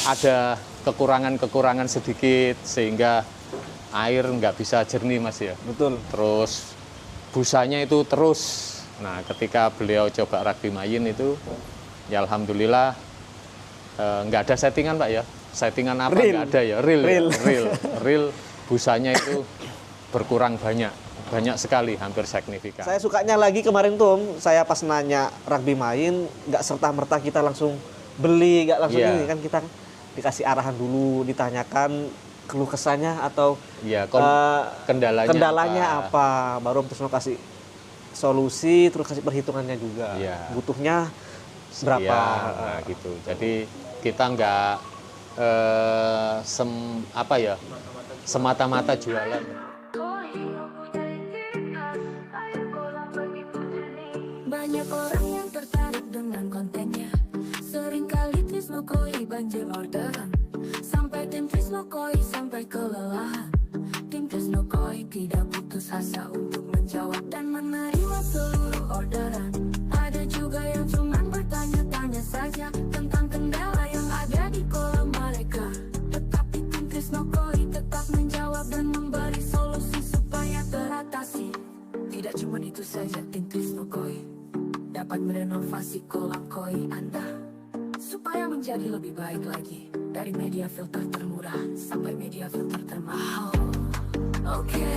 ada kekurangan-kekurangan sedikit sehingga air nggak bisa jernih Mas ya. Betul. Terus busanya itu terus. Nah ketika beliau coba rugby main itu ya alhamdulillah nggak ada settingan Pak ya. Settingan apa nggak ada ya, real busanya itu berkurang banyak sekali, hampir signifikan. Saya sukanya lagi kemarin tuh Om, saya pas nanya rugby main, nggak serta-merta kita langsung beli, nggak langsung ini kan, kita dikasih arahan dulu, ditanyakan keluh kesahnya atau kendalanya apa, baru terus mau kasih solusi, terus kasih perhitungannya juga, butuhnya berapa. Nah, gitu. Jadi kita nggak semata-mata jualan. Banyak orang yang tertarik dengan kontennya. Seringkali Trisno Koi banjir orderan. Sampai tim Trisno Koi sampai kelelahan. Tim Trisno Koi tidak putus asa untuk menjawab dan menerima seluruh orderan. Ada juga yang cuma bertanya-tanya saja tentang kendala yang ada di kolam mereka. Tetapi tim Trisno Koi tetap menjawab dan memberi solusi supaya teratasi. Tidak cuma itu saja, tim Trisno Koi dapat merenovasi kolam koi Anda supaya menjadi lebih baik lagi. Dari media filter termurah sampai media filter termahal. Oke,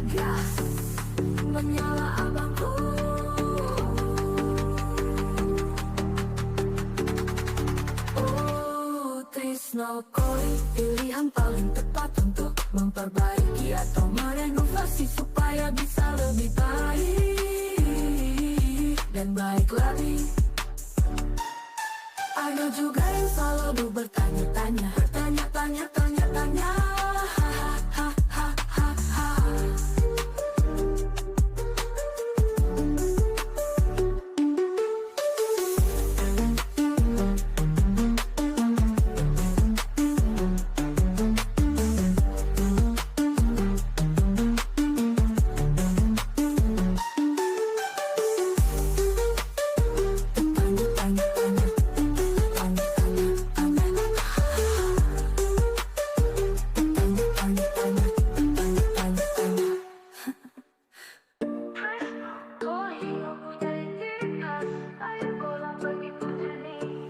gas menyala abangku. Oh, Trisno Koi pilihan paling tepat untuk memperbaiki atau merenovasi supaya bisa lebih baik dan baik lagi. Ada juga yang selalu bertanya-tanya, tanya-tanya.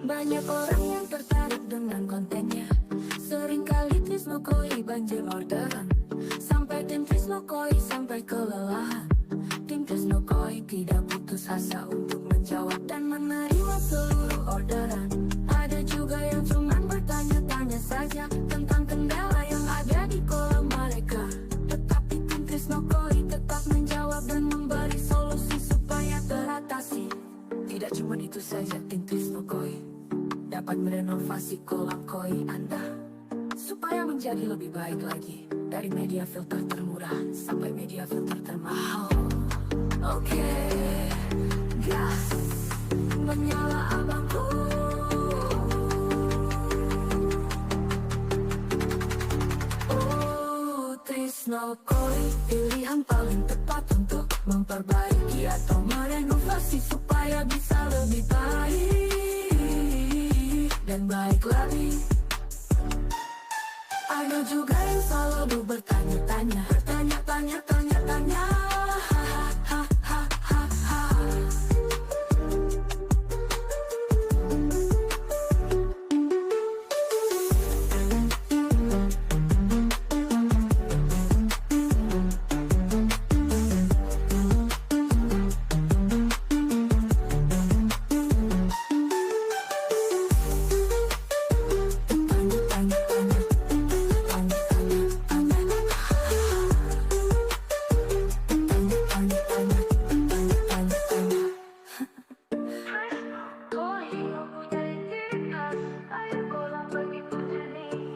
Banyak orang yang tertarik dengan kontennya. Seringkali Trisno Koi banjir orderan. Sampai tim Trisno Koi sampai kelelahan. Tim Trisno Koi tidak putus asa untuk menjawab dan menerima seluruh orderan. Ada juga yang cuma bertanya-tanya saja tentang kendala yang ada di kolam mereka. Tetapi tim Trisno Koi tetap menjawab dan memberi solusi supaya teratasi. Tidak cuma itu saja, tim Trisno Koi dapat merenovasi kolam koi Anda supaya menjadi lebih baik lagi. Dari media filter termurah sampai media filter termahal. Oke, gas menyala abangku. Oh, Trisno Koi pilihan paling tepat untuk memperbaiki atau merenovasi supaya bisa lebih baik dan baik lagi. Ada juga yang selalu bertanya-tanya, tanya-tanya.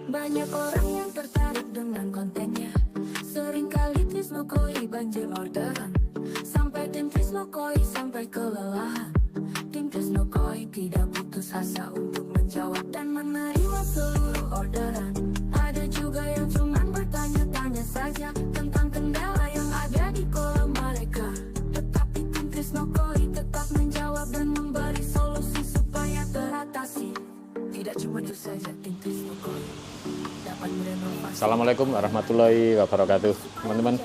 Banyak orang yang tertarik dengan kontennya. Seringkali Trisno Koi banjir orderan. Sampai tim Trisno Koi sampai kelelahan. Tim Trisno Koi tidak putus asa untuk menjawab dan menerima seluruh orderan. Ada juga yang cuma bertanya-tanya saja tentang kendala yang ada di kolam mereka. Tetapi tim Trisno Koi tetap menjawab dan memberi solusi supaya teratasi. Tidak cuma itu saja, tim Tris Mokoi dapat merenovasi. Assalamualaikum warahmatullahi wabarakatuh, teman-teman.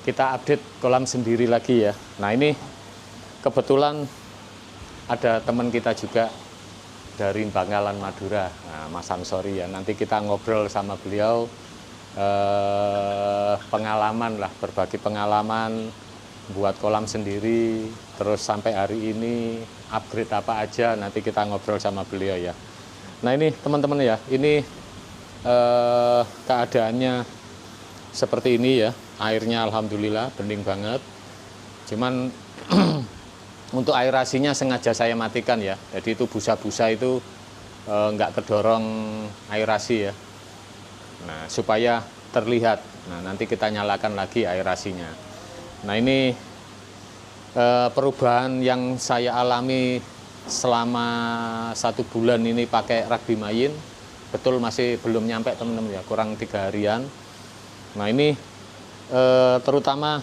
Kita update kolam sendiri lagi ya. Nah, ini kebetulan ada teman kita juga dari Bangkalan Madura, nah, Mas Ansori ya. Nanti kita ngobrol sama beliau, pengalaman lah, berbagi pengalaman buat kolam sendiri, terus sampai hari ini upgrade apa aja, nanti kita ngobrol sama beliau ya. Nah, ini teman-teman ya, ini keadaannya seperti ini ya. Airnya alhamdulillah bening banget, cuman untuk aerasinya sengaja saya matikan ya, jadi itu busa-busa itu nggak kedorong aerasi ya. Nah, supaya terlihat, nah nanti kita nyalakan lagi aerasinya. Nah, ini perubahan yang saya alami selama 1 bulan ini pakai Rugby Mayin, betul masih belum nyampe teman-teman ya, kurang 3 harian. Nah, ini terutama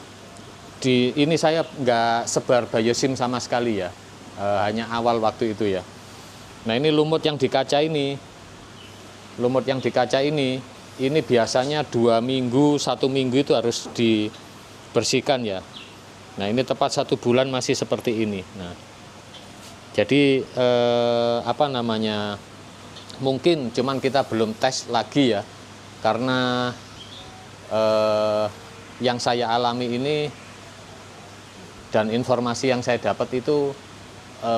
di ini saya nggak sebar biosim sama sekali ya, hanya awal waktu itu ya. Nah, ini lumut yang di kaca ini, ini biasanya 2 minggu, 1 minggu itu harus dibersihkan ya. Nah, ini tepat 1 bulan masih seperti ini. Nah, jadi apa namanya, mungkin cuman kita belum tes lagi ya, karena yang saya alami ini dan informasi yang saya dapat itu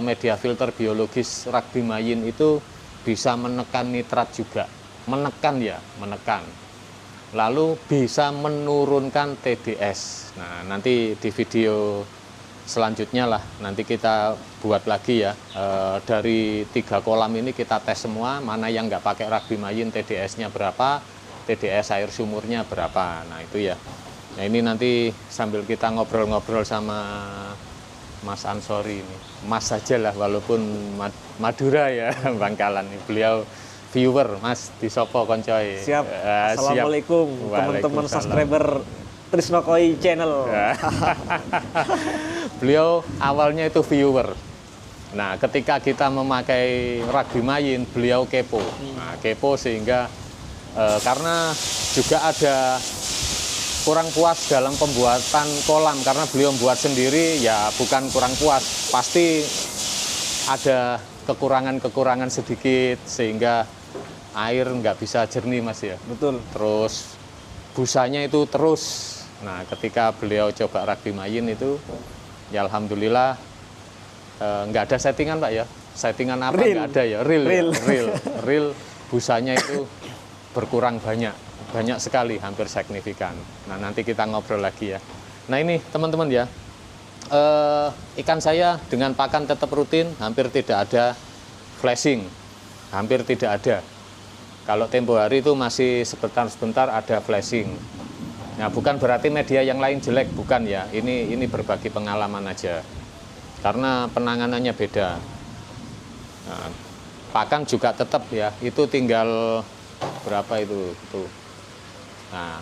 media filter biologis Rugby Mayin itu bisa menekan nitrat juga, menekan, lalu bisa menurunkan TDS. Nah, nanti di video selanjutnya lah nanti kita buat lagi ya, dari 3 kolam ini kita tes semua, mana yang nggak pakai Rugby Mayin TDS-nya berapa, TDS air sumurnya berapa. Nah, itu ya. Nah, ini nanti sambil kita ngobrol-ngobrol sama Mas Ansori ini. Mas saja lah, walaupun Madura ya, Bangkalan. Beliau viewer, Mas Disopo Koncoy. Siap. Assalamualaikum teman-teman subscriber Tris Mokoi channel. Beliau awalnya itu viewer. Nah, ketika kita memakai Rugby Mayin, beliau kepo. Nah, kepo sehingga karena juga ada kurang puas dalam pembuatan kolam, karena beliau buat sendiri ya, bukan kurang puas, pasti ada kekurangan sedikit sehingga air nggak bisa jernih, Mas ya. Betul. Terus busanya itu terus. Nah, ketika beliau coba Rugby Mayin itu ya alhamdulillah nggak ada settingan, Pak ya. Settingan apa nggak ada ya, real busanya itu berkurang banyak sekali, hampir signifikan. Nah, nanti kita ngobrol lagi ya. Nah, ini teman-teman ya, ikan saya dengan pakan tetap rutin, hampir tidak ada flashing, hampir tidak ada. Kalau tempo hari itu masih sebentar ada flashing. Nah, bukan berarti media yang lain jelek, bukan ya. Ini berbagi pengalaman aja, karena penanganannya beda. Nah, pakan juga tetap ya, itu tinggal berapa itu tuh. Nah,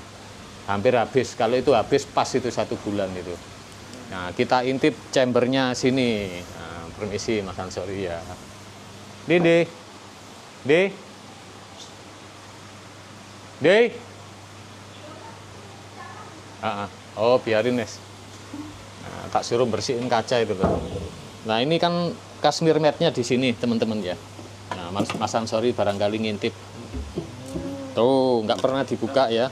hampir habis. Kalau itu habis pas itu 1 bulan itu. Nah, kita intip chambernya sini. Nah, permisi Mas Ansori ya. Dede. Oh, biarin, Nes. Nah, tak suruh bersihin kaca itu, Pak. Nah, ini kan Kashmir mat-nya di sini, teman-teman ya. Nah, Mas Ansori barangkali ngintip. Tuh, nggak pernah dibuka ya.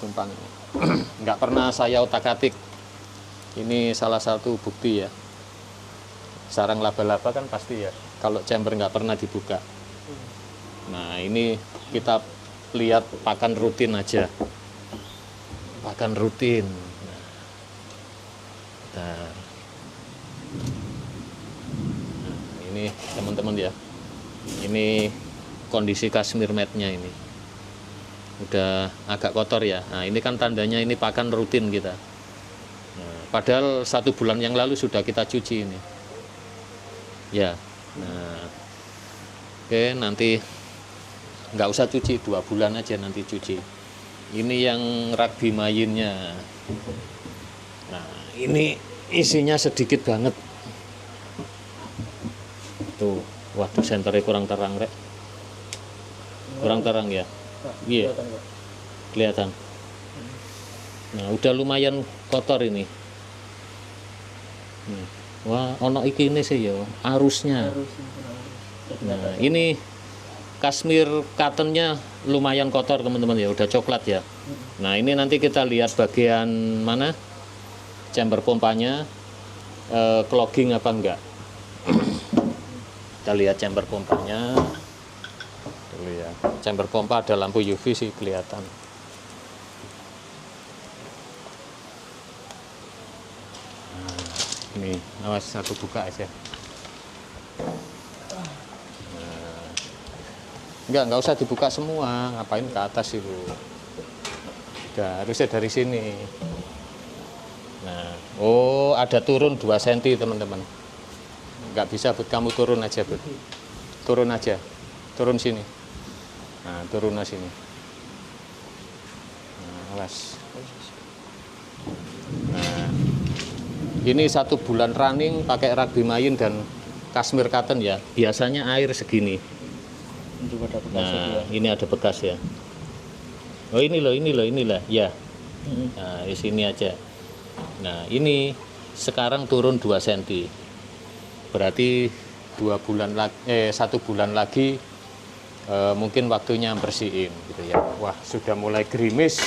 Tumpang. Nggak pernah saya otak-atik. Ini salah satu bukti ya. Sarang laba-laba kan pasti ya, kalau chamber nggak pernah dibuka. Nah, ini kita lihat pakan rutin aja. Pakan rutin. Nah, ini teman-teman ya. Ini kondisi Kashmir mat-nya ini udah agak kotor ya. Nah, ini kan tandanya ini pakan rutin kita. Nah, padahal 1 bulan yang lalu sudah kita cuci ini ya. Nah, oke, nanti nggak usah cuci, 2 bulan aja nanti cuci. Ini yang Rugby Mayinnya. Nah, ini isinya sedikit banget tuh. Waduh, senternya kurang terang, Rek. Kurang terang ya? Iya. Kelihatan. Nah, udah lumayan kotor ini. Wah, ono iki ini sih ya, arusnya. Nah, ini Kashmir cottonnya lumayan kotor teman-teman ya, udah coklat ya. Nah, ini nanti kita lihat bagian mana chamber pompanya, clogging apa enggak. Kita lihat chamber pompanya dulu ya. Chamber pompa ada lampu UV sih kelihatan. Nah, ini awas satu buka aja. Enggak usah dibuka semua, ngapain ke atas itu. Udah, harusnya dari sini. Nah, oh ada turun 2 cm teman-teman. Enggak bisa buat kamu turun aja, Bud. Turun aja, turun sini. Nah, turun sini. Nah, awas. Nah, ini 1 bulan running pakai rugby main dan Kashmir cotton ya. Biasanya air segini. Nah, ini ada bekas ya. Oh ini loh, ya. Nah, di sini aja. Nah, ini sekarang turun 2 cm. Berarti 1 bulan lagi mungkin waktunya bersihin gitu ya. Wah, sudah mulai gerimis.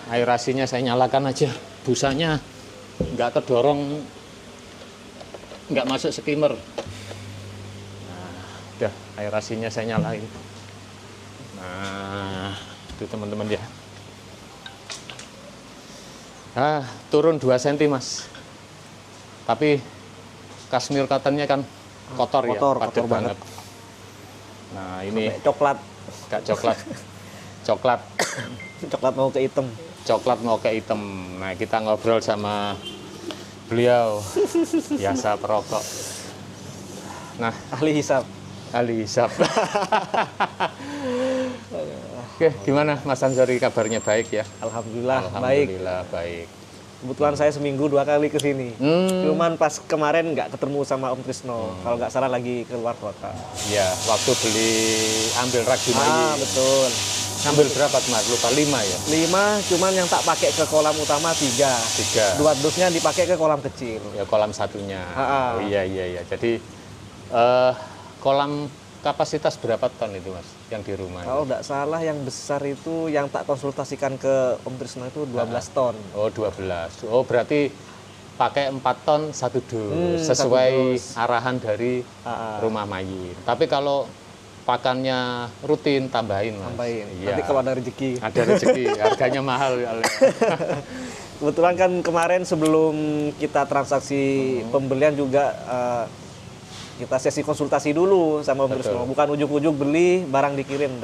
Aerasinya saya nyalakan aja. Busanya nggak kedorong, nggak masuk skimmer. Nah, udah aerasinya saya nyalain. Nah, itu teman-teman ya. Turun 2 cm Mas. Tapi Kashmir cottonnya kan kotor ya, padat banget. Nah, ini coklat. Gak coklat. Coklat mau ke hitam. Coklat mau ke hitam. Nah, kita ngobrol sama beliau, biasa perokok. Nah, Ahli hisab. Oke, gimana Mas Ansori, kabarnya baik ya? Alhamdulillah baik. Kebetulan saya seminggu 2 kali ke sini. Cuman pas kemarin nggak ketemu sama Om Trisno. Kalau nggak salah lagi keluar kota. Ya, waktu ambil rugby main. Betul. Ambil berapa kemarin? Lupa 5 ya? 5, cuman yang tak pakai ke kolam utama 3. 2 dusnya dipakai ke kolam kecil. Ya, kolam satunya. Oh, iya. Jadi kolam kapasitas berapa ton itu Mas yang di rumah? Kalau nggak salah yang besar itu yang tak konsultasikan ke Om Trisno itu 12 ton. Oh, 12. Oh, berarti pakai 4 ton 1 dus sesuai arahan dari rumah Mayin. Tapi kalau pakannya rutin tambahin Mas. Iya. Nanti kalau ada rezeki. Harganya mahal. Kebetulan kan kemarin sebelum kita transaksi pembelian juga kita sesi konsultasi dulu sama Om Trisno. Bukan ujuk-ujuk beli barang dikirim,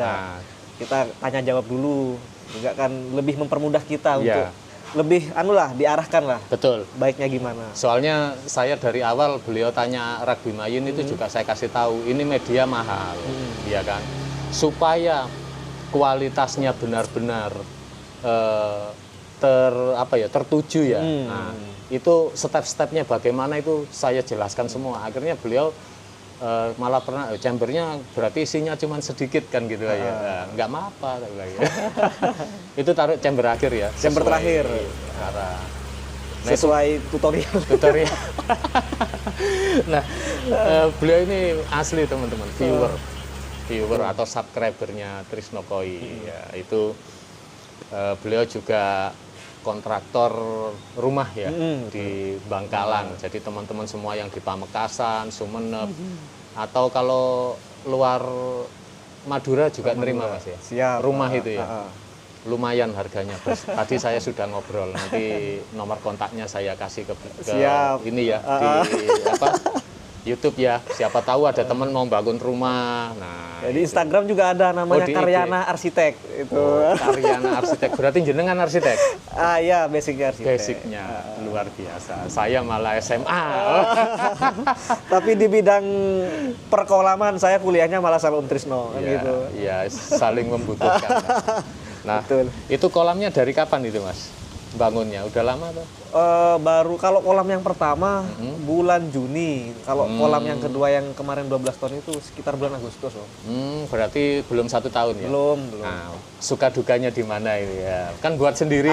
kita tanya jawab dulu. Juga kan lebih mempermudah kita untuk lebih diarahkan lah. Betul. Baiknya gimana? Soalnya saya dari awal beliau tanya rugby main itu juga saya kasih tahu ini media mahal, ya kan? Supaya kualitasnya benar-benar tertuju ya. Nah, itu step-stepnya bagaimana itu saya jelaskan semua. Akhirnya beliau malah pernah chambernya berarti isinya cuma sedikit kan gitu ya. Nggak apa-apa lagi. Itu taruh chamber akhir ya. Chamber terakhir. Sesuai tutorial. Nah, beliau ini asli teman-teman, viewer atau subscribernya Trisno Koi. Ya, itu beliau juga kontraktor rumah ya di Bangkalan. Jadi teman-teman semua yang di Pamekasan, Sumeneb, atau kalau luar Madura juga nerima Mas ya. Siap. Rumah itu ya. Lumayan harganya. Tadi saya sudah ngobrol. Nanti nomor kontaknya saya kasih ke ini ya di YouTube ya. Siapa tahu ada teman mau bangun rumah. Nah, di Instagram juga ada namanya Karyana Arsitek itu. Karyana Arsitek. Berarti jenengan arsitek? Iya, basicnya arsitek. Basicnya luar biasa. Saya malah SMA. Tapi di bidang perkolaman saya kuliahnya malah sama Om Trisno gitu. Iya, saling membutuhkan. Nah, betul. Itu kolamnya dari kapan itu Mas? Bangunnya udah lama tuh? Baru kalau kolam yang pertama bulan Juni. Kalau kolam yang kedua yang kemarin 12 ton itu sekitar bulan Agustus loh. Berarti belum 1 tahun ya? Belum. Nah, suka dukanya di mana ini ya? Kan buat sendiri.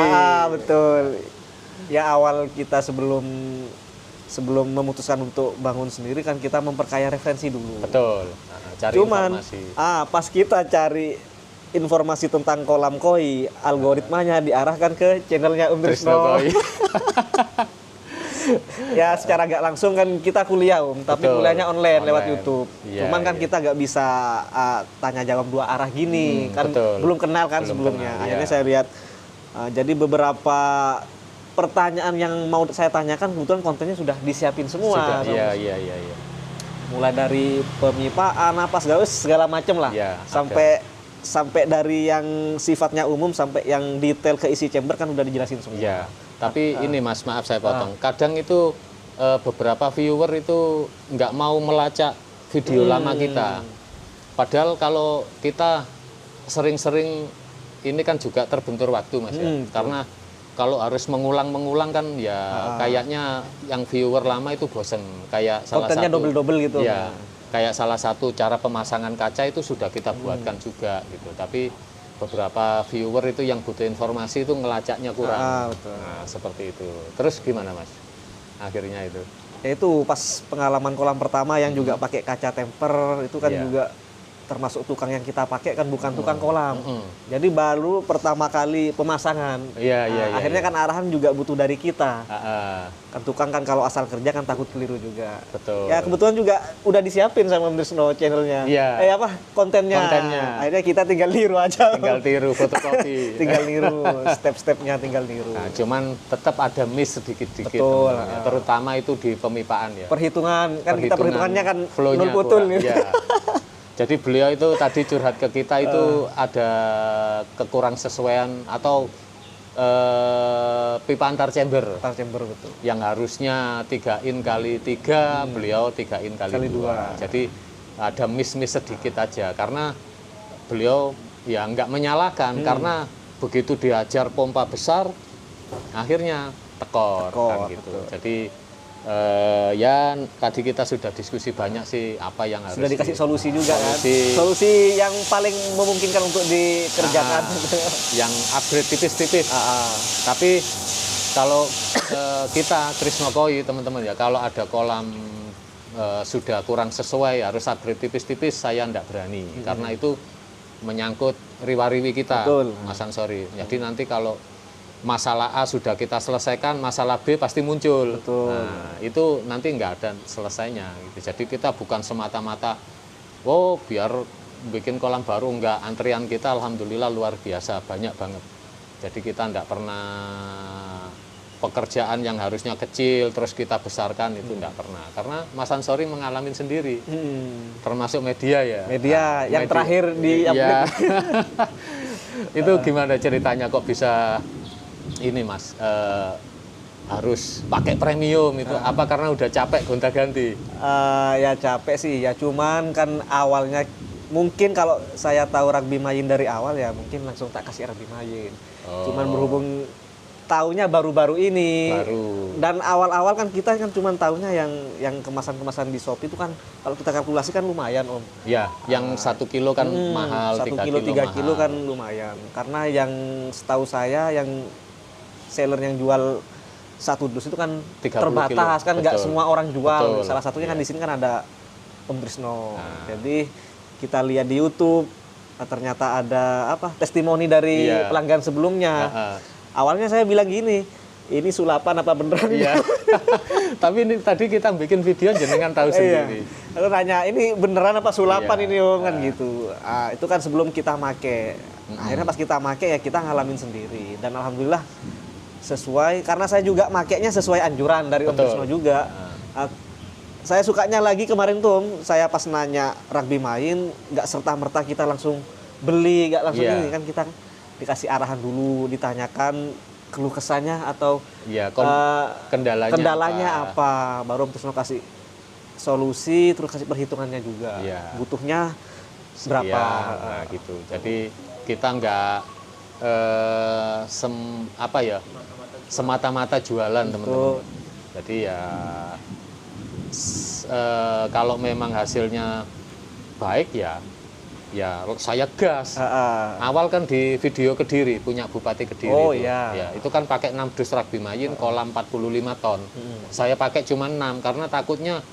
Betul. Ya awal kita sebelum memutuskan untuk bangun sendiri kan kita memperkaya referensi dulu. Betul. Nah, cari Cuman informasi. pas kita cari informasi tentang kolam koi, algoritmanya diarahkan ke channelnya Om Trisno Trisno. Koi. Ya secara nggak langsung kan kita kuliah tapi Betul. kuliahnya online lewat Online. YouTube. Iya, Cuman kan iya. kita nggak bisa tanya jawab dua arah gini, kan betul. belum kenal kan Belum sebelumnya. kenal, Akhirnya iya. saya lihat, jadi beberapa pertanyaan yang mau saya tanyakan kebetulan kontennya sudah disiapin semua. Sudah, iya. Mulai dari pemipaan apa segala macam lah, Iya, sampai dari yang sifatnya umum sampai yang detail ke isi chamber kan udah dijelasin semua. Iya. Tapi ini Mas, maaf saya potong. Kadang itu beberapa viewer itu nggak mau melacak video lama kita. Padahal kalau kita sering-sering ini kan juga terbentur waktu Mas ya. Karena kalau harus mengulang-mengulang kan ya kayaknya yang viewer lama itu bosen. Kayak salah Kontennya satu double-double gitu. Ya, kayak salah satu cara pemasangan kaca itu sudah kita buatkan juga gitu. Tapi beberapa viewer itu yang butuh informasi itu ngelacaknya kurang. Betul. Nah, seperti itu. Terus gimana Mas? Akhirnya itu. Ya itu pas pengalaman kolam pertama yang juga pakai kaca temper itu kan Iya. juga termasuk tukang yang kita pakai kan bukan tukang kolam. Jadi baru pertama kali pemasangan. Iya, Akhirnya kan arahan juga butuh dari kita. Ah, Kan tukang kan kalau asal kerja kan takut keliru juga. betul. Ya kebetulan juga udah disiapin sama Om Trisno channelnya. Iya. Kontennya. Akhirnya kita tinggal niru aja. Tinggal tiru fotokopi. Tinggal niru, step-stepnya tinggal niru. Nah, cuman tetap ada miss sedikit-sedikit. Betul. teman-teman ya. Terutama itu di pemipaan ya. Perhitungan, kan kita perhitungannya kan flow-nya nol putul. kurang. Gitu. Iya. Jadi beliau itu tadi curhat ke kita itu ada kekurang sesuaian atau pipa antar chamber Antar chamber betul. yang harusnya 3 in kali 3 beliau 3 in kali 2. Jadi ada miss sedikit aja karena beliau ya nggak menyalahkan karena begitu diajar pompa besar akhirnya tekor kan gitu. betul. Jadi ya tadi kita sudah diskusi banyak sih apa yang harus Sudah dikasih solusi juga kan. solusi. Solusi yang paling memungkinkan untuk dikerjakan. yang upgrade tipis-tipis. Tapi kalau kita Trisno Koi teman-teman ya kalau ada kolam sudah kurang sesuai harus upgrade tipis-tipis saya enggak berani karena itu menyangkut riwa-riwi kita. Betul. Mas Ansori. Jadi nanti kalau masalah A sudah kita selesaikan, masalah B pasti muncul. Betul. Nah, itu nanti nggak ada selesainya. Gitu. Jadi kita bukan semata-mata, biar bikin kolam baru, nggak. Antrian kita alhamdulillah luar biasa, banyak banget. Jadi kita nggak pernah pekerjaan yang harusnya kecil, terus kita besarkan, itu nggak pernah. Karena Mas Ansori mengalami sendiri, termasuk media ya. Media yang terakhir di Iya. Itu gimana ceritanya kok bisa ini Mas harus pakai premium itu apa karena udah capek gonta-ganti? Ya capek sih ya, cuman kan awalnya mungkin kalau saya tahu rugby main dari awal ya mungkin langsung tak kasih rugby main. Cuman berhubung taunya baru-baru ini. Dan awal-awal kan kita kan cuman taunya yang kemasan-kemasan di Shopee itu kan kalau kita kalkulasi kan lumayan Om. Ya, yang 1 kilo kan mahal, 1 3 kilo, 3 mahal. kilo kan lumayan. Karena yang setahu saya yang seller yang jual 1 dus itu kan 30 terbatas kilo. kan nggak Betul. semua orang jual. Betul. Salah satunya kan di sini kan ada Om Trisno. Jadi kita lihat di YouTube ternyata ada testimoni dari pelanggan sebelumnya. Awalnya saya bilang gini, ini sulapan apa beneran? Iya. Tapi ini tadi kita bikin video jenengan tahu sendiri. Lalu nanya, ini beneran apa sulapan Iya. ini Om kan gitu. Itu kan sebelum kita make. Akhirnya pas kita make ya kita ngalamin sendiri dan alhamdulillah sesuai karena saya juga makainya sesuai anjuran dari Om Trisno juga. Saya sukanya lagi kemarin tuh Om, saya pas nanya rugby main nggak serta-merta kita langsung beli, nggak langsung ini kan kita dikasih arahan dulu, ditanyakan keluh kesahnya atau kendalanya apa. Baru Om Trisno kasih solusi, terus kasih perhitungannya juga. Butuhnya berapa? Nah, gitu. Jadi kita nggak semata-mata jualan teman-teman. Jadi ya kalau memang hasilnya baik ya saya gas. Awal kan di video Kediri, punya Bupati Kediri itu. Iya. Ya, itu kan pakai 6 dus rugby mayin, kolam 45 ton. Saya pakai cuma 6 karena takutnya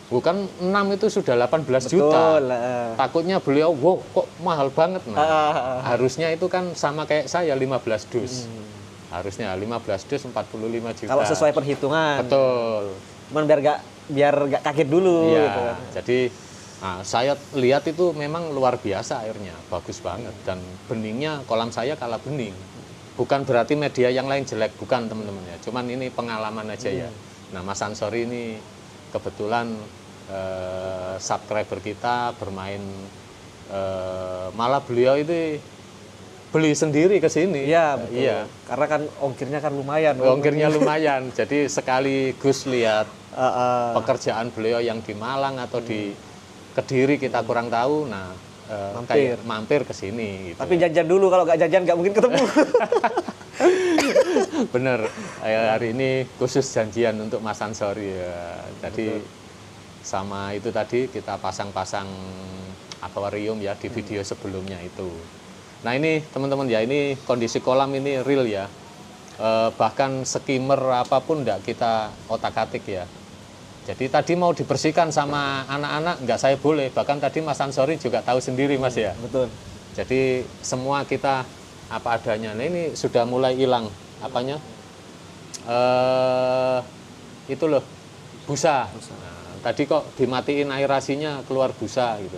bukan 6 itu sudah 18 juta. Takutnya beliau, wow kok mahal banget. Nah, harusnya itu kan sama kayak saya 15 dus. Harusnya 15 dus 45 juta. Kalau sesuai perhitungan. Betul. Cuman biar gak kaget dulu Iya, gitu kan. jadi saya lihat itu memang luar biasa airnya, bagus banget. Dan beningnya kolam saya kalah bening. Bukan berarti media yang lain jelek, bukan teman-teman ya. Cuman ini pengalaman aja ya. Nah, Mas Ansori ini kebetulan subscriber kita bermain, malah beliau itu beli sendiri ke sini. Iya, betul. Iya. Karena kan ongkirnya kan lumayan. Ongkirnya lumayan. Jadi sekaligus lihat pekerjaan beliau yang di Malang atau di Kediri kita kurang tahu. Nah, kayak mampir ke sini. Gitu. Tapi janjian dulu, kalau nggak janjian nggak mungkin ketemu. Bener. Hari ini khusus janjian untuk Mas Ansori ya. Jadi sama itu tadi kita pasang-pasang akuarium ya di video sebelumnya itu. Nah ini teman-teman ya, ini kondisi kolam ini real ya. Bahkan skimmer apapun enggak kita otak-atik ya. Jadi tadi mau dibersihkan sama anak-anak enggak saya boleh. Bahkan tadi Mas Ansori juga tahu sendiri Mas ya. Betul. Jadi semua kita apa adanya. Nah ini sudah mulai hilang apanya? Itu loh, busa. Nah, tadi kok dimatiin aerasinya keluar busa gitu.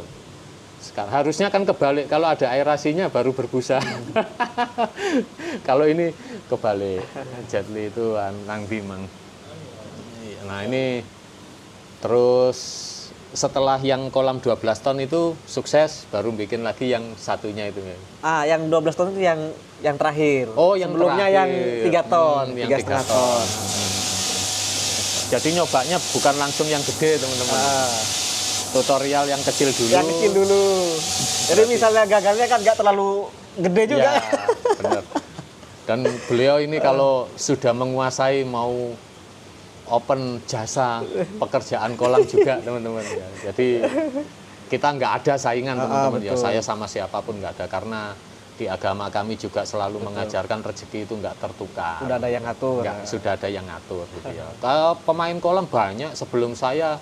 Sekarang harusnya kan kebalik, kalau ada aerasinya baru berbusa. Kalau ini kebalik, Jetli itu nang bimang. Nah ini terus setelah yang kolam 12 ton itu sukses, baru bikin lagi yang satunya itu. Yang 12 ton itu yang terakhir. Oh, yang sebelumnya terakhir. yang 3 ton, yang 3,5 ton. Jadi nyobanya bukan langsung yang gede teman-teman. Tutorial yang kecil dulu. Yang kecil dulu. Jadi misalnya gagalnya kan nggak terlalu gede juga. Ya, benar. Dan beliau ini kalau sudah menguasai mau open jasa pekerjaan kolam juga teman-teman ya. Jadi kita nggak ada saingan teman-teman ya. Saya sama siapapun nggak ada, karena di agama kami juga selalu mengajarkan rezeki itu nggak tertukar. Sudah ada yang ngatur. Sudah ada yang ngatur gitu ya. Pemain kolam banyak sebelum saya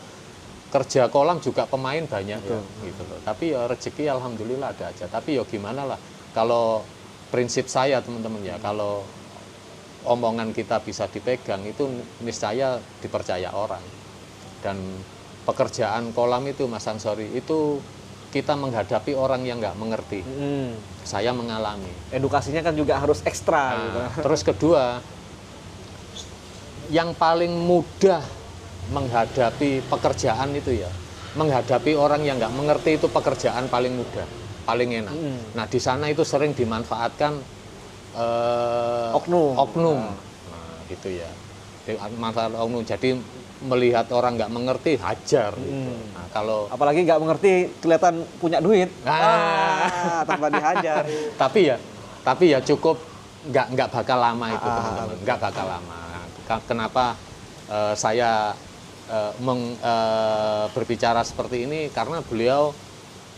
kerja kolam juga pemain banyak ya, gitu loh. Tapi ya rezeki alhamdulillah ada aja. Tapi ya gimana lah, kalau prinsip saya teman-teman ya, kalau omongan kita bisa dipegang itu niscaya dipercaya orang. Dan pekerjaan kolam itu Mas Ansori itu kita menghadapi orang yang nggak mengerti. Saya mengalami. Edukasinya kan juga harus ekstra. Nah, gitu. Terus kedua, yang paling mudah menghadapi pekerjaan itu ya, menghadapi orang yang nggak mengerti itu pekerjaan paling mudah, paling enak. Nah di sana itu sering dimanfaatkan oknum. Nah gitu ya, manfaat oknum. Jadi melihat orang nggak mengerti hajar. Gitu. Nah kalau apalagi nggak mengerti kelihatan punya duit, tanpa dihajar. tapi ya cukup nggak bakal lama itu teman-teman, nggak bakal lama. Kenapa saya berbicara seperti ini, karena beliau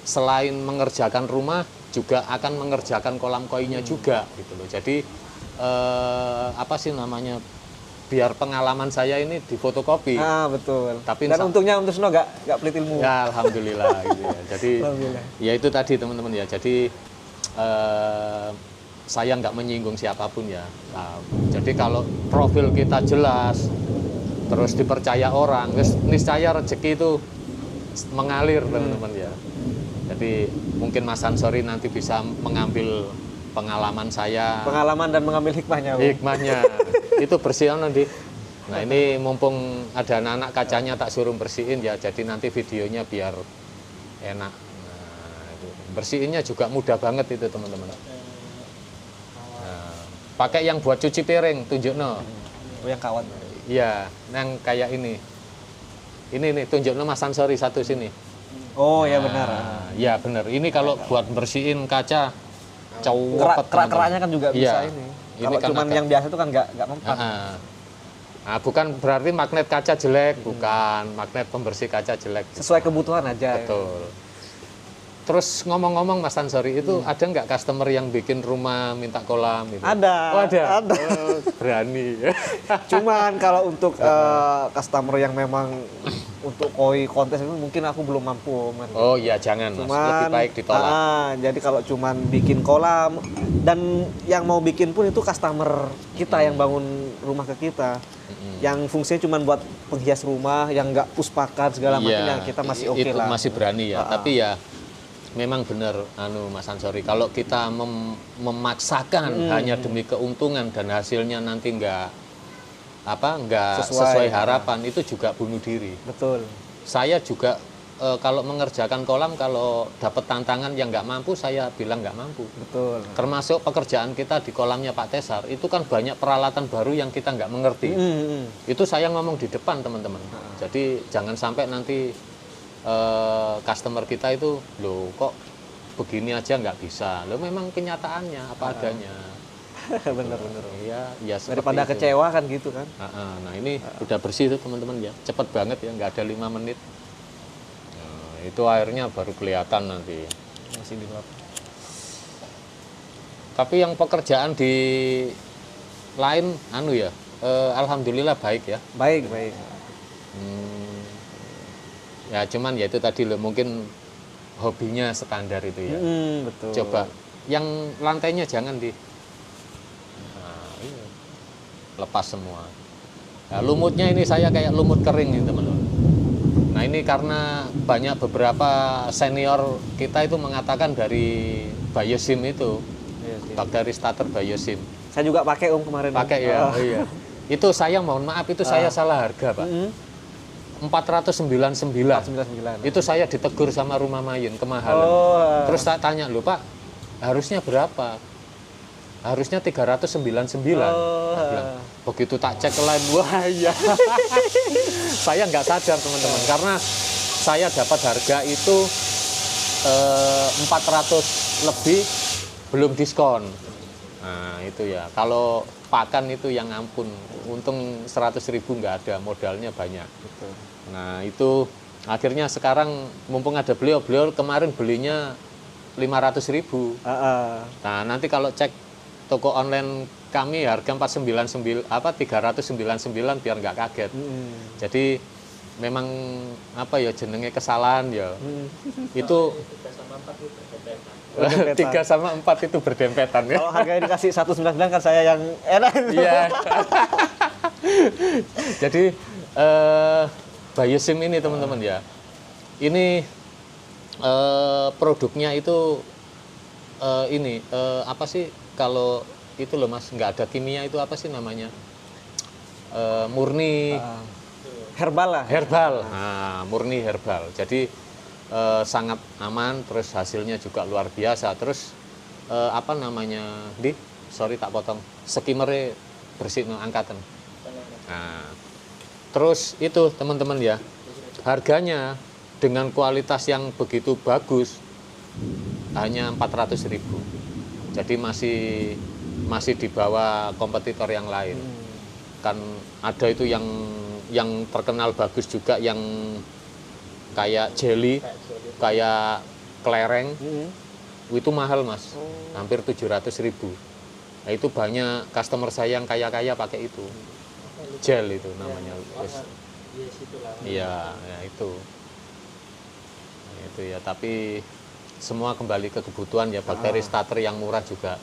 selain mengerjakan rumah juga akan mengerjakan kolam koinya juga gitu loh. Jadi apa sih namanya, biar pengalaman saya ini difotokopi. Betul. Tapi dan untungnya untuk Sno nggak pelit ilmu. Ya alhamdulillah gitu ya. Jadi ya itu tadi teman-teman ya. Jadi saya nggak menyinggung siapapun ya. Nah, jadi kalau profil kita jelas, terus dipercaya orang, terus niscaya rezeki itu mengalir teman-teman ya. Jadi mungkin Mas Ansori nanti bisa mengambil pengalaman saya. Pengalaman dan mengambil hikmahnya. Hikmahnya. Itu bersihin nanti. Nah ini mumpung ada anak-anak kacanya tak suruh bersihin ya. Jadi nanti videonya biar enak. Nah, itu. Bersihinnya juga mudah banget itu teman-teman. Nah, pakai yang buat cuci piring, tunjuk no. Yang kawan. Iya, yang kayak ini. Ini nih, tunjuknya Mas Ansori satu sini. Oh ya benar. Iya benar. Ini kalau buat bersihin kaca, cowok. Kerak-keraknya kan juga bisa ini. Kalau kan cuman agak- yang biasa itu kan nggak mempan. Nah, bukan berarti magnet kaca jelek, bukan magnet pembersih kaca jelek. Sesuai kebutuhan aja. Ya. Betul. Terus ngomong-ngomong Mas Ansori, itu ada nggak customer yang bikin rumah minta kolam? Gitu? Ada. Oh, ada. Ada. Oh, berani. Cuman kalau untuk customer yang memang untuk koi kontes itu mungkin aku belum mampu, Om. Oh iya, jangan Mas. Cuman Lebih baik ditolak. jadi kalau cuman bikin kolam dan yang mau bikin pun itu customer kita yang bangun rumah ke kita. Yang fungsinya cuman buat penghias rumah, yang nggak puspakan segala macam, Iya, yang kita masih oke itu lah. masih berani ya. Tapi ya memang benar Mas Ansori, kalau kita memaksakan hanya demi keuntungan dan hasilnya nanti nggak sesuai harapan, itu juga bunuh diri. Betul. Saya juga kalau mengerjakan kolam, kalau dapat tantangan yang nggak mampu, saya bilang nggak mampu. Betul. Termasuk pekerjaan kita di kolamnya Pak Tesar, itu kan banyak peralatan baru yang kita nggak mengerti. Itu saya ngomong di depan teman-teman. Jadi jangan sampai nanti customer kita itu, loh kok begini aja nggak bisa. Loh memang kenyataannya apa adanya. Bener-bener. Ya seperti Daripada itu. kecewa kan gitu kan. Nah ini udah bersih tuh teman-teman ya, cepet banget ya, nggak ada 5 menit. Nah, itu airnya baru kelihatan nanti. Masih di bawah. Tapi yang pekerjaan di lain, alhamdulillah baik ya. Baik, baik. Ya cuman ya itu tadi loh, mungkin hobinya standar itu ya. Betul. Coba yang lantainya jangan lepas semua. Nah, lumutnya ini saya kayak lumut kering nih teman-teman. Nah ini karena banyak beberapa senior kita itu mengatakan dari Biosim itu, Iya sih. bakteri starter Biosim. Saya juga pakai Om kemarin. Pakai ya. Oh, iya. Itu saya mohon maaf, itu saya salah harga Pak. 499. 499. Itu saya ditegur sama Rumah Mayun kemahalan. Oh. Terus tak tanya, "Loh Pak, harusnya berapa?" Harusnya 399. Oh. Bilang, begitu tak cek ke lain, wah iya. Saya nggak sadar teman-teman, karena saya dapat harga itu 400 lebih belum diskon. Nah itu ya, kalau pakan itu yang ampun, untung 100.000 nggak ada, modalnya banyak. Betul. Nah itu akhirnya sekarang mumpung ada beliau kemarin belinya 500.000. Nah nanti kalau cek toko online kami harga 399 biar nggak kaget. Jadi memang jenenge kesalahan ya. Itu 3 sama 4 itu berdempetan ya. Kalau harganya dikasih 199 kan saya yang enak. Iya. Jadi Biosim ini teman-teman ya. Ini produknya itu apa sih kalau itu loh Mas, nggak ada kimia, itu apa sih namanya? Murni Herbal lah. herbal. Nah, murni herbal. Jadi sangat aman, terus hasilnya juga luar biasa. Terus sorry tak potong. Skimmernya bersih angkatan. Nah, terus itu teman-teman ya, harganya dengan kualitas yang begitu bagus hanya 400.000. Jadi masih di bawah kompetitor yang lain. Kan ada itu yang terkenal bagus juga, yang kayak jelly, kayak kelereng. Itu mahal Mas, hampir 700.000. Nah itu banyak customer saya yang kaya-kaya pakai itu. Gel itu namanya. Iya, ya itu. Nah, itu ya, tapi semua kembali ke kebutuhan ya. Bakteri starter yang murah juga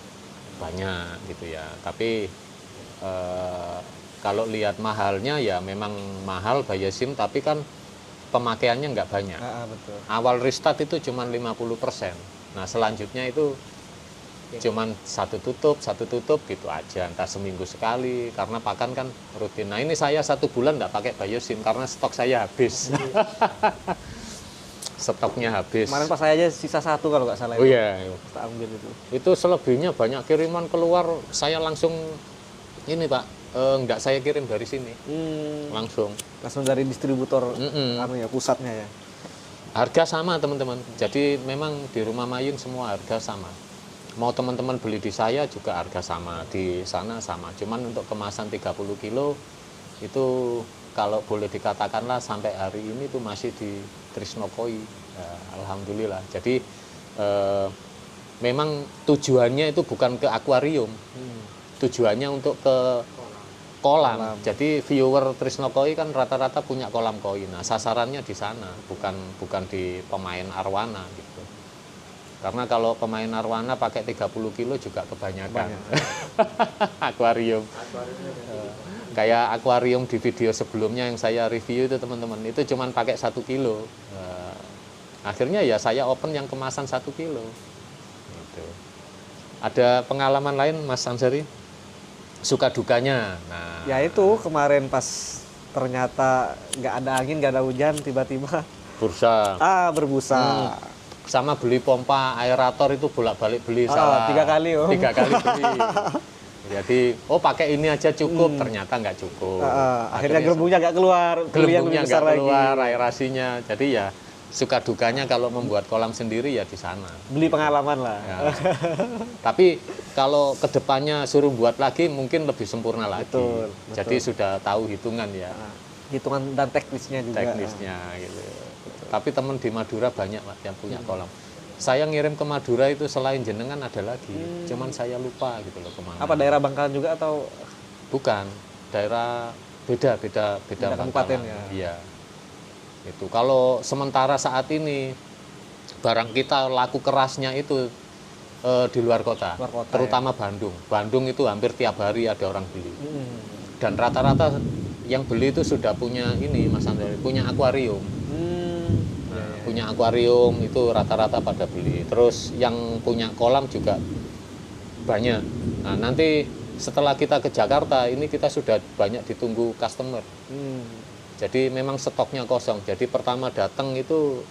banyak gitu ya. Tapi kalau lihat mahalnya ya memang mahal Biosim, tapi kan pemakaiannya nggak banyak. Betul. Awal restart itu cuma 50%. Nah selanjutnya itu cuman satu tutup gitu aja, entah seminggu sekali, karena pakan kan rutin. Nah ini saya 1 bulan nggak pakai Biosim karena stok saya habis. Stoknya habis. Kemarin pas saya aja sisa 1 kalau nggak salah. Oh iya. Kita ambil itu. Itu selebihnya banyak kiriman keluar, saya langsung ini Pak, nggak saya kirim dari sini, langsung dari distributor pusatnya ya. Harga sama teman-teman. Jadi memang di Rumah Mayun semua harga sama. mau teman-teman beli di saya juga harga sama, di sana sama. Cuman untuk kemasan 30 kilo itu kalau boleh dikatakanlah sampai hari ini tuh masih di Trisnokoi. Ya, alhamdulillah. Jadi memang tujuannya itu bukan ke akuarium. Tujuannya untuk ke kolam. Jadi viewer Trisnokoi kan rata-rata punya kolam koi. Nah, sasarannya di sana, bukan di pemain arwana gitu. Karena kalau pemain arwana pakai 30 kilo juga kebanyakan. Akuarium. Kayak akuarium di video sebelumnya yang saya review itu teman-teman, itu cuman pakai 1 kilo. Akhirnya ya saya open yang kemasan 1 kilo. Gitu. Ada pengalaman lain Mas Ansari? Suka dukanya? Nah, Ya itu kemarin pas ternyata nggak ada angin, nggak ada hujan, tiba-tiba bursa. berbusa. Sama beli pompa aerator itu bolak-balik beli salah 3 kali, Om. 3 kali beli. Jadi pakai ini aja cukup, ternyata nggak cukup. Akhirnya gelembungnya nggak keluar, beli yang gelembungnya lebih besar nggak keluar, lagi. aerasinya. Jadi ya suka dukanya kalau membuat kolam sendiri ya di sana. Beli pengalaman lah. Ya. Tapi kalau kedepannya suruh buat lagi mungkin lebih sempurna lagi. Betul, Jadi sudah tahu hitungan ya, Hitungan dan teknisnya juga. teknisnya gitu. Tapi teman di Madura banyak Pak yang punya kolam. Saya ngirim ke Madura itu selain jenengan ada lagi, cuman saya lupa gitu loh kemana. Apa daerah Bangkalan juga atau Bukan, daerah beda Beda Bangkalan. kabupaten ya? Iya. Itu kalau sementara saat ini barang kita laku kerasnya itu di luar kota, Luar kota, terutama Bandung. Bandung itu hampir tiap hari ada orang beli. Dan rata-rata yang beli itu sudah punya ini Mas Andri, punya akuarium. Punya akuarium itu rata-rata pada beli. Terus yang punya kolam juga banyak. Nah, nanti setelah kita ke Jakarta ini kita sudah banyak ditunggu customer. Jadi memang stoknya kosong. Jadi pertama datang itu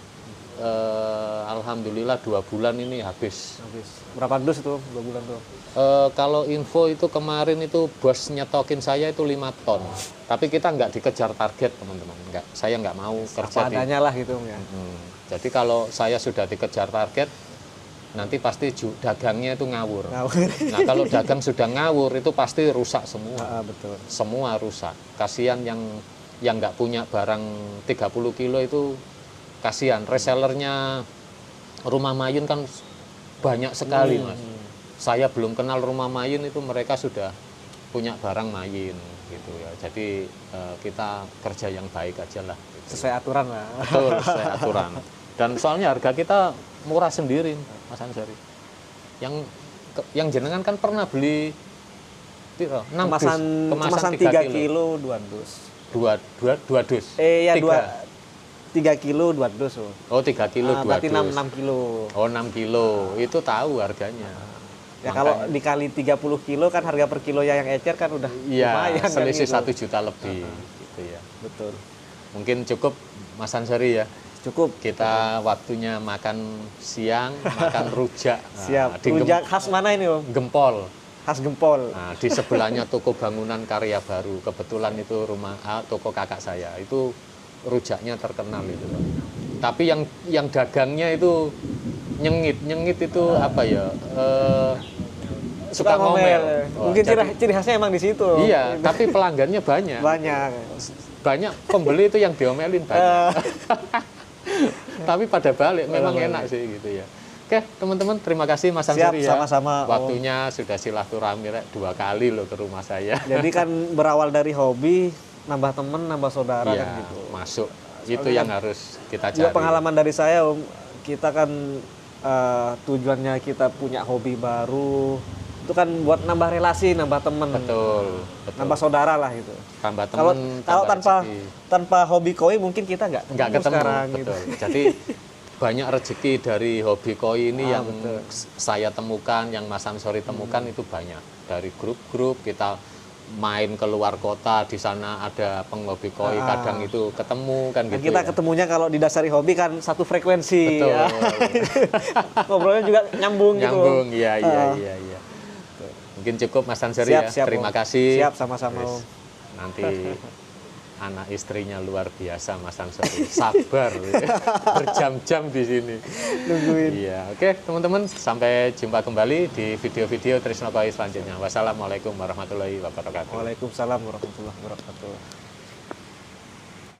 alhamdulillah 2 bulan ini habis. berapa dus itu 2 bulan tuh? Kalau info itu kemarin itu bos nyetokin saya itu 5 ton. Tapi kita nggak dikejar target teman-teman. Saya nggak mau kerja Apa adanya lah gitu ya. Jadi kalau saya sudah dikejar target, nanti pasti dagangnya itu ngawur. Nah kalau dagang sudah ngawur itu pasti rusak semua. Betul. Semua rusak. Kasihan yang nggak punya barang 30 kilo itu kasihan. Resellernya Rumah Mayun kan banyak sekali Mas. Saya belum kenal Rumah Mayun itu mereka sudah punya barang Mayun gitu ya. Jadi kita kerja yang baik aja lah. Gitu. Sesuai aturan lah. Betul, sesuai aturan. Dan soalnya harga kita murah sendiri, Mas Ansari. Yang jenengan kan pernah beli 6 Kemasan 3 kilo 2 dus. 2 dus. Ya 3 kilo 2 dus. Oh, 3 kilo 2 berarti dus. 6 kilo. Oh, 6 kilo. Itu tahu harganya. Ya kalau dikali 30 kilo kan harga per kilo yang ecer kan udah lumayan. Selisih kan 1 juta lebih gitu ya. Betul. Mungkin cukup Mas Ansari ya. Cukup. Kita waktunya makan siang, makan rujak. Siap. Di Rujak khas mana ini, Om? Gempol. Khas Gempol. Nah, di sebelahnya toko bangunan karya baru. Kebetulan itu toko kakak saya. Itu rujaknya terkenal itu. Tapi yang dagangnya itu nyengit itu apa ya? Suka ngomel. Mungkin ciri khasnya emang di situ. Iya, tapi pelanggannya banyak. Banyak pembeli itu yang diomelin banyak. Tapi pada balik memang enak sih gitu ya. Oke, teman-teman, terima kasih Mas Ansari ya. Sama-sama. Waktunya sudah silaturahmi 2 kali loh ke rumah saya. Jadi kan berawal dari hobi, nambah temen, nambah saudara Iya, kan gitu. masuk. Itu yang harus kita Juga cari. pengalaman dari saya, Om, kita kan tujuannya kita punya hobi baru, itu kan buat nambah relasi, nambah temen, Betul. nambah saudara lah gitu. Tambah Kalau teman, tanpa hobi koi mungkin kita nggak ketemu sekarang betul. gitu. Jadi banyak rezeki dari hobi koi ini yang betul. saya temukan, yang Mas Ansori temukan itu banyak. Dari grup-grup kita main ke luar kota, di sana ada penghobi koi, kadang itu ketemu kan Dan gitu. kita ya. ketemunya kalau didasari hobi kan satu frekuensi. Betul. Ya. Ngobrolnya juga nyambung gitu. Nyambung, iya. Mungkin cukup Mas Ansori ya. Siap, Terima Om. kasih. Siap, sama-sama, Yes. Om. Nanti Anak istrinya luar biasa, Mas Ansori. Sabar, berjam-jam di sini. Nungguin. Iya, oke teman-teman, sampai jumpa kembali di video-video Trisno Koi selanjutnya. Wassalamualaikum warahmatullahi wabarakatuh. Waalaikumsalam warahmatullahi wabarakatuh.